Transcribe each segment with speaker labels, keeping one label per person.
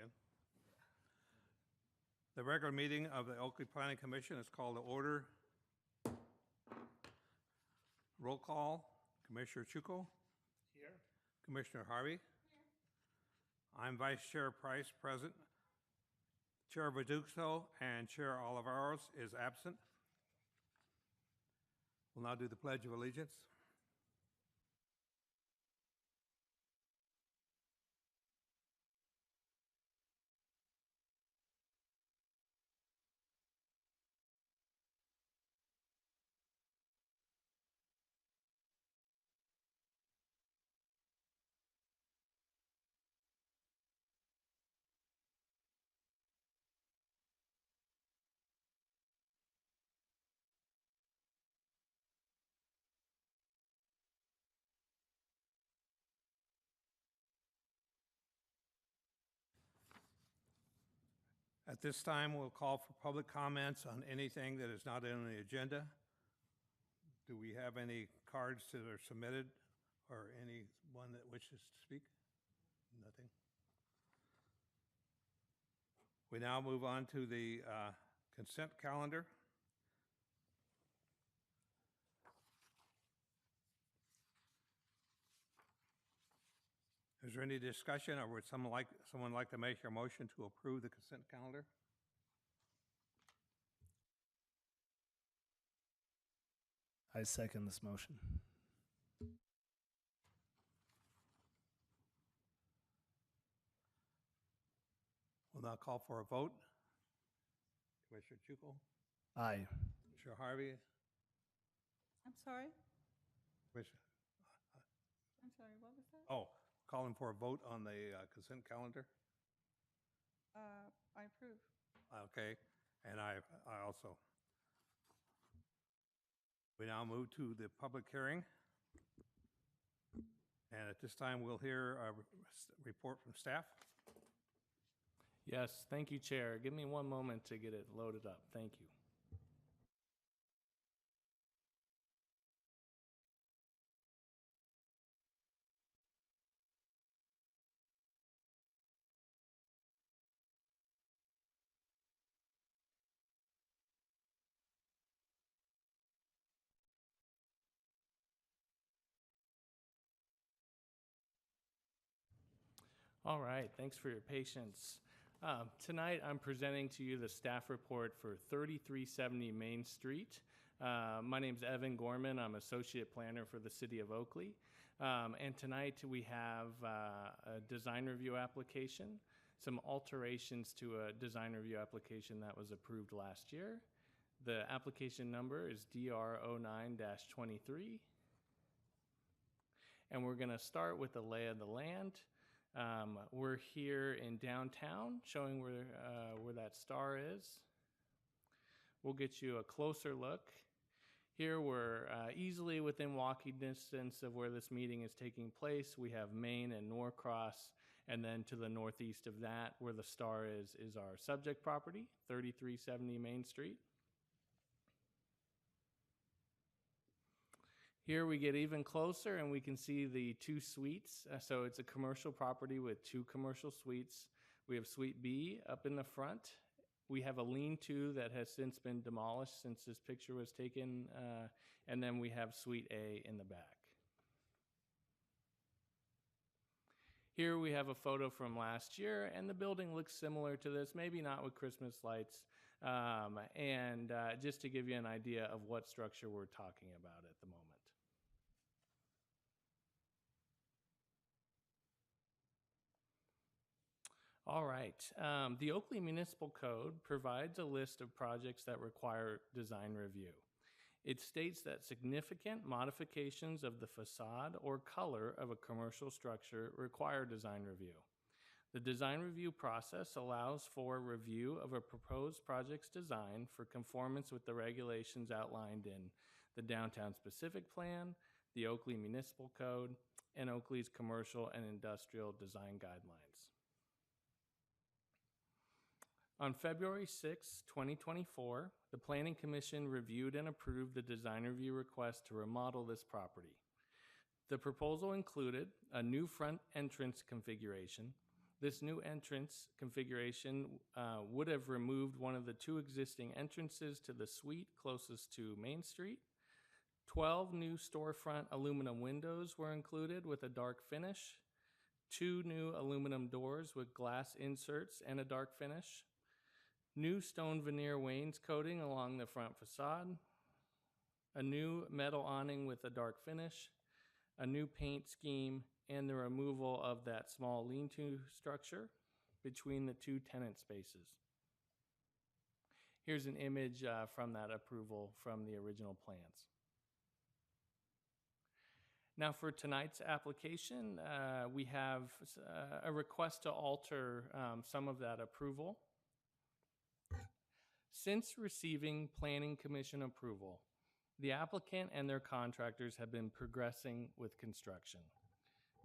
Speaker 1: again. The regular meeting of the Oakley Planning Commission is called to order. Roll call, Commissioner Chuko.
Speaker 2: Here.
Speaker 1: Commissioner Harvey. Here. I'm Vice Chair Price, present. Chair Viduxo and Chair Olivares is absent. We'll now do the Pledge of Allegiance. At this time, we'll call for public comments on anything that is not on the agenda. Do we have any cards that are submitted or anyone that wishes to speak? Nothing. We now move on to the consent calendar. Is there any discussion, or would someone like to make a motion to approve the consent calendar?
Speaker 2: I second this motion.
Speaker 1: We'll now call for a vote. Commissioner Chuko?
Speaker 2: Aye.
Speaker 1: Commissioner Harvey?
Speaker 3: I'm sorry?
Speaker 1: Commissioner?
Speaker 3: I'm sorry, what was that?
Speaker 1: Oh, calling for a vote on the consent calendar?
Speaker 3: I approve.
Speaker 1: Okay, and I also. We now move to the public hearing. And at this time, we'll hear a report from staff.
Speaker 4: Yes, thank you, Chair. Give me one moment to get it loaded up. Thank you. All right, thanks for your patience. Tonight, I'm presenting to you the staff report for 3370 Main Street. My name's Evan Gorman. I'm Associate Planner for the City of Oakley. And tonight, we have a design review application, some alterations to a design review application that was approved last year. The application number is DR09-23. And we're going to start with the lay of the land. We're here in downtown, showing where that star is. We'll get you a closer look. Here we're easily within walking distance of where this meeting is taking place. We have Main and Norcross, and then to the northeast of that, where the star is our subject property, 3370 Main Street. Here we get even closer and we can see the two suites. So it's a commercial property with two commercial suites. We have Suite B up in the front. We have a lean-to that has since been demolished since this picture was taken. And then we have Suite A in the back. Here we have a photo from last year, and the building looks similar to this, maybe not with Christmas lights. And just to give you an idea of what structure we're talking about at the moment. All right, the Oakley Municipal Code provides a list of projects that require design review. It states that significant modifications of the facade or color of a commercial structure require design review. The design review process allows for review of a proposed project's design for conformance with the regulations outlined in the Downtown Specific Plan, the Oakley Municipal Code, and Oakley's Commercial and Industrial Design Guidelines. On February 6, 2024, the Planning Commission reviewed and approved the design review request to remodel this property. The proposal included a new front entrance configuration, This new entrance configuration would have removed one of the two existing entrances to the suite closest to Main Street. 12 new storefront aluminum windows were included with a dark finish. 2 new aluminum doors with glass inserts and a dark finish. New stone veneer wainscoting along the front facade. A new metal awning with a dark finish. A new paint scheme, and the removal of that small lean-to structure between the two tenant spaces. Here's an image from that approval from the original plans. Now for tonight's application, we have a request to alter some of that approval. Since receiving Planning Commission approval, the applicant and their contractors have been progressing with construction.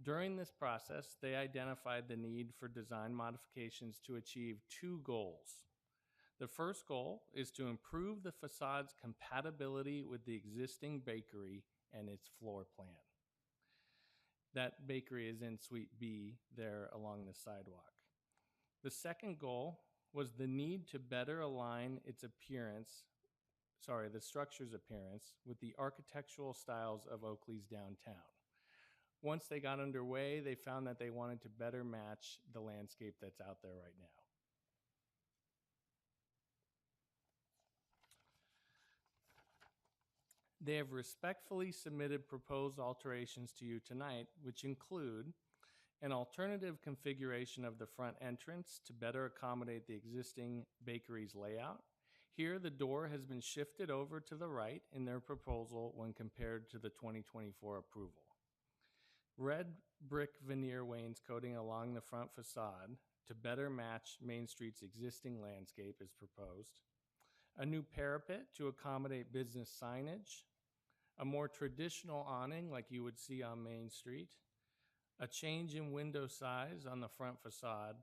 Speaker 4: During this process, they identified the need for design modifications to achieve 2 goals. The first goal is to improve the facade's compatibility with the existing bakery and its floor plan. That bakery is in Suite B there along the sidewalk. The second goal was the need to better align its the structure's appearance with the architectural styles of Oakley's downtown. Once they got underway, they found that they wanted to better match the landscape that's out there right now. They have respectfully submitted proposed alterations to you tonight, which include an alternative configuration of the front entrance to better accommodate the existing bakery's layout. Here, the door has been shifted over to the right in their proposal when compared to the 2024 approval. Red brick veneer wainscoting along the front facade to better match Main Street's existing landscape is proposed. A new parapet to accommodate business signage. A more traditional awning like you would see on Main Street. A change in window size on the front facade.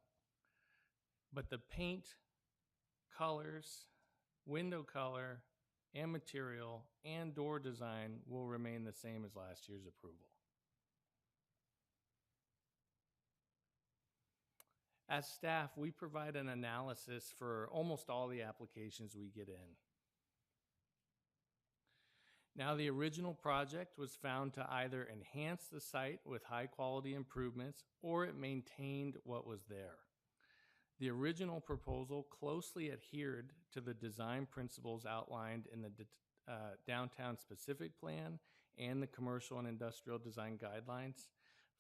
Speaker 4: But the paint, colors, window color, and material, and door design will remain the same as last year's approval. As staff, we provide an analysis for almost all the applications we get in. Now, the original project was found to either enhance the site with high-quality improvements or it maintained what was there. The original proposal closely adhered to the design principles outlined in the downtown specific plan and the commercial and industrial design guidelines.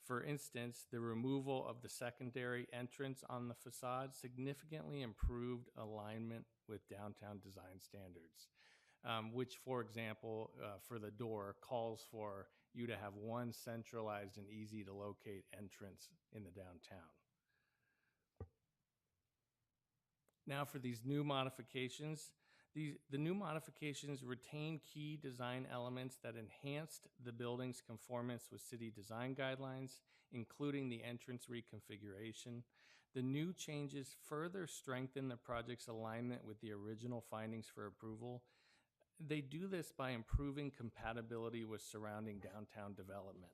Speaker 4: For instance, the removal of the secondary entrance on the facade significantly improved alignment with downtown design standards, which, for example, for the door, calls for you to have one centralized and easy to locate entrance in the downtown. Now for these new modifications, the new modifications retain key design elements that enhanced the building's conformance with city design guidelines, including the entrance reconfiguration. The new changes further strengthen the project's alignment with the original findings for approval. They do this by improving compatibility with surrounding downtown development.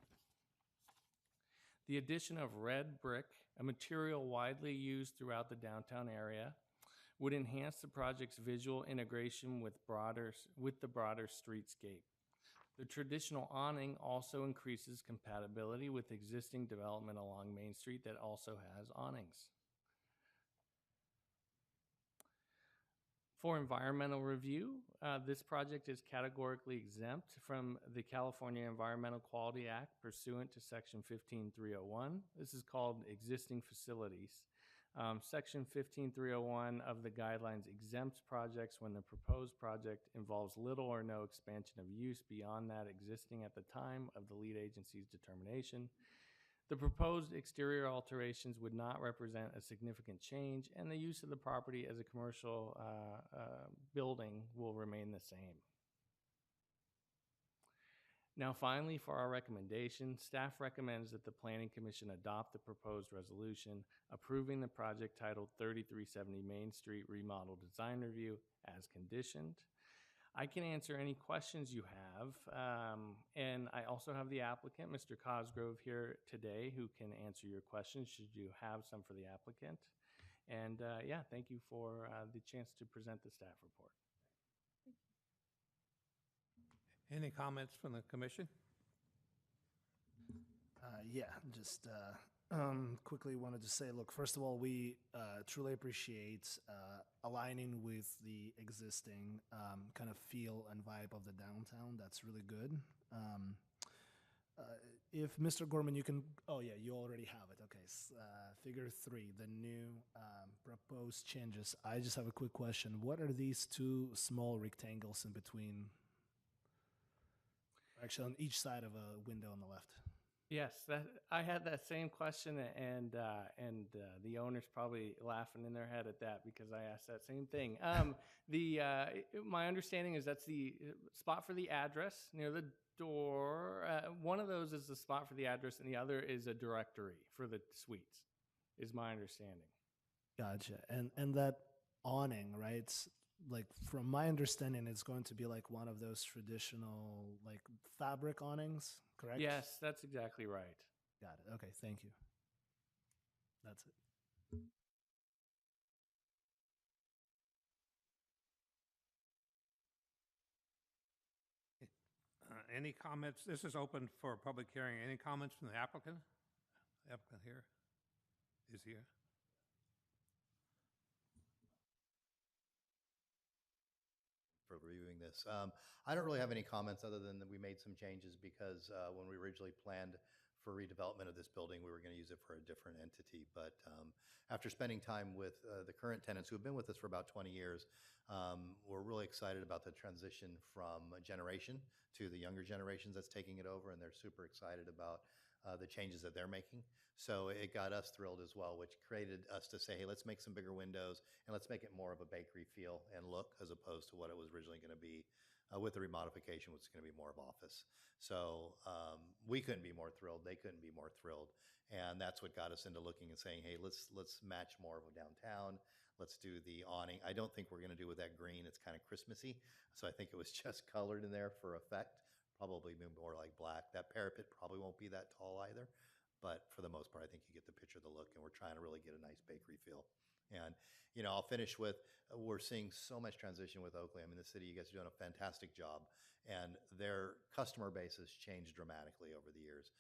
Speaker 4: The addition of red brick, a material widely used throughout the downtown area, would enhance the project's visual integration with the broader streetscape. The traditional awning also increases compatibility with existing development along Main Street that also has awnings. For environmental review, this project is categorically exempt from the California Environmental Quality Act pursuant to Section 15301. This is called existing facilities. Section 15301 of the guidelines exempts projects when the proposed project involves little or no expansion of use beyond that existing at the time of the lead agency's determination. The proposed exterior alterations would not represent a significant change, and the use of the property as a commercial building will remain the same. Now, finally, for our recommendation, staff recommends that the Planning Commission adopt the proposed resolution approving the project titled 3370 Main Street Remodel Design Review as conditioned. I can answer any questions you have. And I also have the applicant, Mr. Cosgrove, here today who can answer your questions should you have some for the applicant. And yeah, thank you for the chance to present the staff report.
Speaker 1: Any comments from the commission?
Speaker 2: Yeah, just quickly wanted to say, look, first of all, we truly appreciate aligning with the existing kind of feel and vibe of the downtown. That's really good. If Mr. Gorman, you can, oh yeah, you already have it. Okay, figure 3, the new proposed changes. I just have a quick question. What are these two small rectangles in between? Actually, on each side of a window on the left.
Speaker 4: Yes, I had that same question, and the owner's probably laughing in their head at that because I asked that same thing. My understanding is that's the spot for the address near the door. One of those is the spot for the address, and the other is a directory for the suites, is my understanding.
Speaker 2: Gotcha. And that awning, right? Like from my understanding, it's going to be like one of those traditional like fabric awnings, correct?
Speaker 4: Yes, that's exactly right.
Speaker 2: Got it. Okay, thank you. That's it.
Speaker 1: Any comments? This is open for a public hearing. Any comments from the applicant? Applicant here? Is here?
Speaker 5: For reviewing this. I don't really have any comments other than that we made some changes because when we originally planned for redevelopment of this building, we were going to use it for a different entity. But after spending time with the current tenants who have been with us for about 20 years, we're really excited about the transition from a generation to the younger generations that's taking it over, and they're super excited about the changes that they're making. So it got us thrilled as well, which created us to say, hey, let's make some bigger windows and let's make it more of a bakery feel and look as opposed to what it was originally going to be with the remodification, which is going to be more of office. So we couldn't be more thrilled. They couldn't be more thrilled. And that's what got us into looking and saying, hey, let's match more of a downtown. Let's do the awning. I don't think we're going to do with that green. It's kind of Christmassy. So I think it was just colored in there for effect. Probably more like black. That parapet probably won't be that tall either. But for the most part, I think you get the picture of the look, and we're trying to really get a nice bakery feel. And, you know, I'll finish with, we're seeing so much transition with Oakley. I mean, the city, you guys are doing a fantastic job, and their customer base has changed dramatically over the years.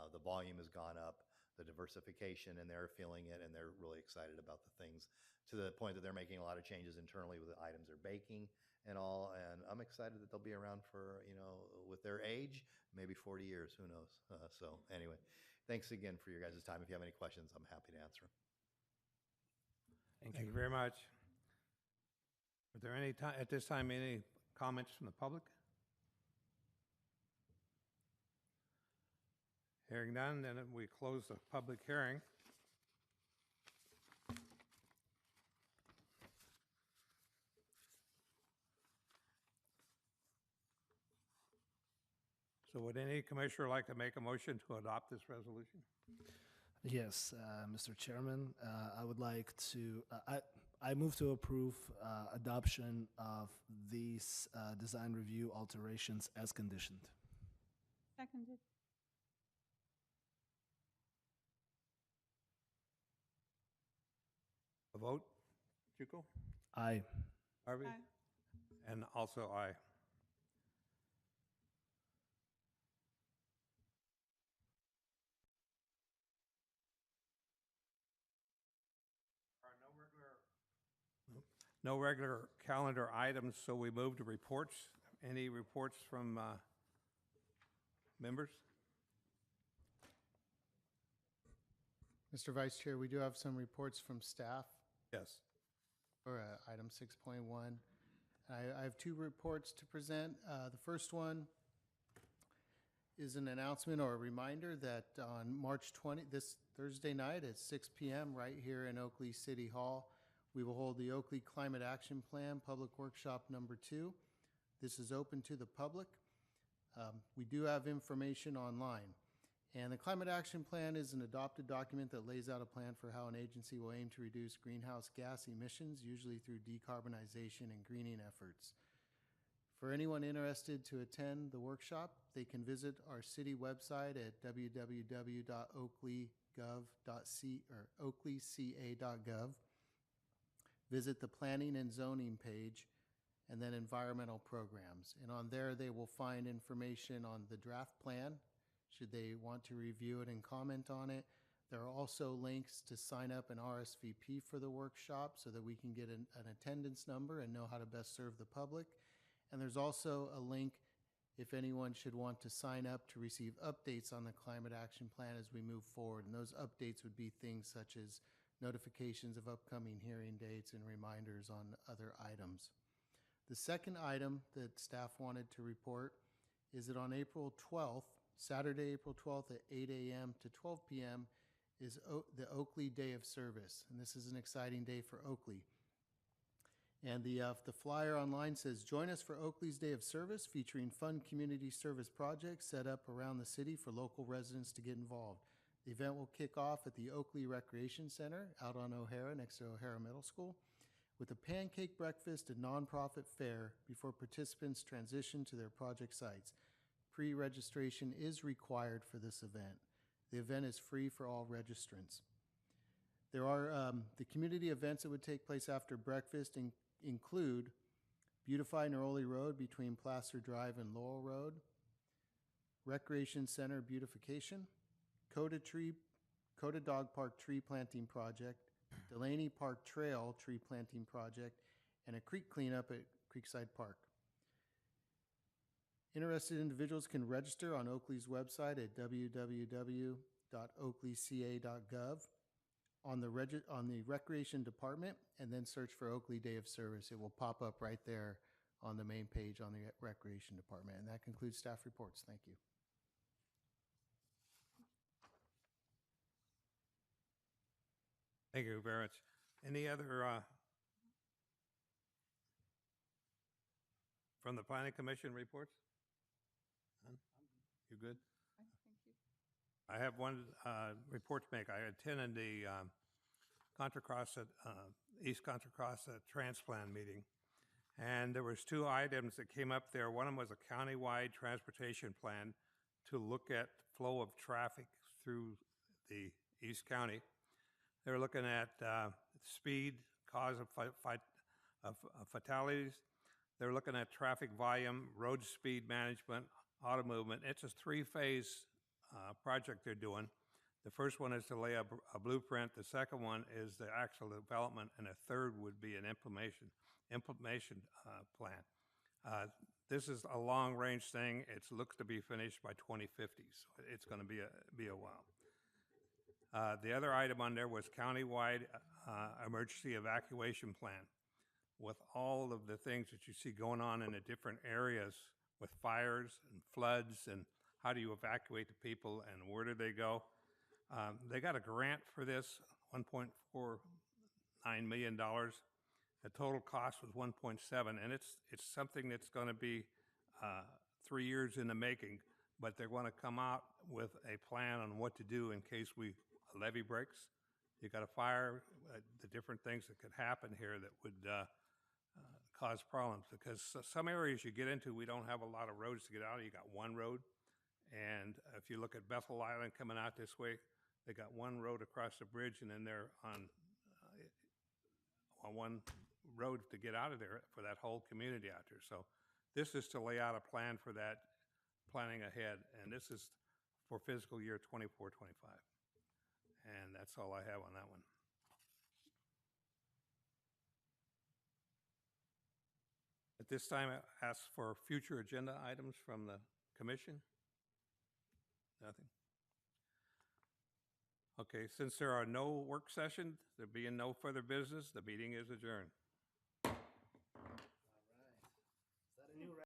Speaker 5: The volume has gone up, the diversification, and they're feeling it, and they're really excited about the things to the point that they're making a lot of changes internally with the items they're baking and all. And I'm excited that they'll be around for, you know, with their age, maybe 40 years, who knows? So anyway. Thanks again for your guys' time. If you have any questions, I'm happy to answer them.
Speaker 1: Thank you very much. Are there any at this time any comments from the public? Hearing none, then we close the public hearing. So would any commissioner like to make a motion to adopt this resolution?
Speaker 2: Yes, Mr. Chairman, I would like to, I move to approve adoption of these design review alterations as conditioned.
Speaker 3: Seconded.
Speaker 1: A vote? Juco?
Speaker 2: Aye.
Speaker 1: Harvey?
Speaker 3: Aye.
Speaker 1: And also aye. No regular calendar items, so we move to reports. Any reports from members?
Speaker 6: Mr. Vice Chair, we do have some reports from staff
Speaker 1: Yes.
Speaker 6: for item 6.1. I have two reports to present. The first one is an announcement or a reminder that on March 20, this Thursday night at 6 p.m. right here in Oakley City Hall, we will hold the Oakley Climate Action Plan Public Workshop number 2. This is open to the public. We do have information online. And the Climate Action Plan is an adopted document that lays out a plan for how an agency will aim to reduce greenhouse gas emissions, usually through decarbonization and greening efforts. For anyone interested to attend the workshop, they can visit our city website at oakleyca.gov, visit the Planning and Zoning page, and then Environmental Programs. And on there, they will find information on the draft plan, should they want to review it and comment on it. There are also links to sign up an RSVP for the workshop so that we can get an attendance number and know how to best serve the public. And there's also a link if anyone should want to sign up to receive updates on the climate action plan as we move forward. And those updates would be things such as notifications of upcoming hearing dates and reminders on other items. The second item that staff wanted to report is that on April 12th, Saturday, April 12th at 8 a.m. to 12 p.m. is the Oakley Day of Service. And this is an exciting day for Oakley. And the flyer online says, join us for Oakley's Day of Service, featuring fun community service projects set up around the city for local residents to get involved. The event will kick off at the Oakley Recreation Center out on O'Hara next to O'Hara Middle School with a pancake breakfast and nonprofit fair before participants transition to their project sites. Pre-registration is required for this event. The event is free for all registrants. There are the community events that would take place after breakfast include Beautify Neroli Road between Placer Drive and Laurel Road, Recreation Center beautification, Coda Dog Park tree planting project, Delaney Park Trail tree planting project, and a creek cleanup at Creekside Park. Interested individuals can register on Oakley's website at www.oakleyca.gov on the Recreation Department, and then search for Oakley Day of Service. It will pop up right there on the main page on the Recreation Department. And that concludes staff reports. Thank you.
Speaker 1: Thank you very much. Any other from the Planning Commission reports? None? You good?
Speaker 3: Thank you.
Speaker 1: I have one report to make. I attended the East Contra Costa Transplant meeting, and there was two items that came up there. One of them was a countywide transportation plan to look at flow of traffic through the East County. They were looking at speed, cause of fatalities. They were looking at traffic volume, road speed management, auto movement. It's a three-phase project they're doing. The first one is to lay a blueprint. The second one is the actual development, and a third would be an implementation plan. This is a long-range thing. It looks to be finished by 2050, so it's going to be a while. The other item on there was countywide emergency evacuation plan, with all of the things that you see going on in the different areas with fires and floods, and how do you evacuate the people and where do they go? They got a grant for this, $1.49 million. The total cost was 1.7, and it's something that's going to be 3 years in the making, but they're going to come out with a plan on what to do in case a levee breaks. You got a fire, the different things that could happen here that would cause problems, because some areas you get into, we don't have a lot of roads to get out of. You got one road, and if you look at Bethel Island coming out this way, they got one road across the bridge, and then they're on one road to get out of there for that whole community out there. So this is to lay out a plan for that, planning ahead, and this is for fiscal year 24-25. And that's all I have on that one. At this time, I ask for future agenda items from the commission. Nothing. Okay, since there are no work sessions, there being no further business, the meeting is adjourned.